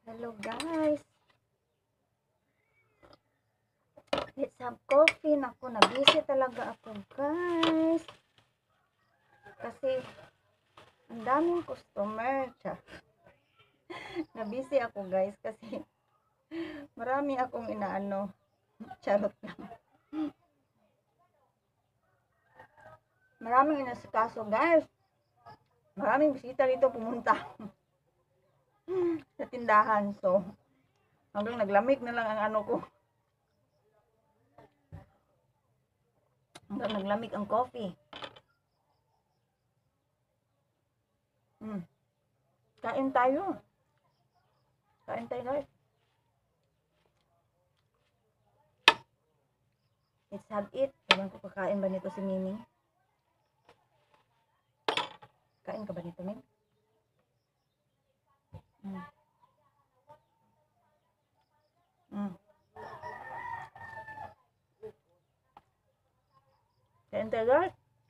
Hello guys. Let's have coffee. Naku, na-busy talaga ako guys. Kasi ang daming customer. Na-busy ako guys kasi marami akong inaano. Charot lang. Maraming inasikaso guys. Maraming bisita dito pumunta sa tindahan. So, hanggang naglamig na lang ang ano ko. Hanggang naglamig ang coffee. Kain tayo. Kain tayo guys. Let's have it. Ewan ko kakain ba nito si Mimi. Kain ka ba nito, Mimi? Kain tayo guys.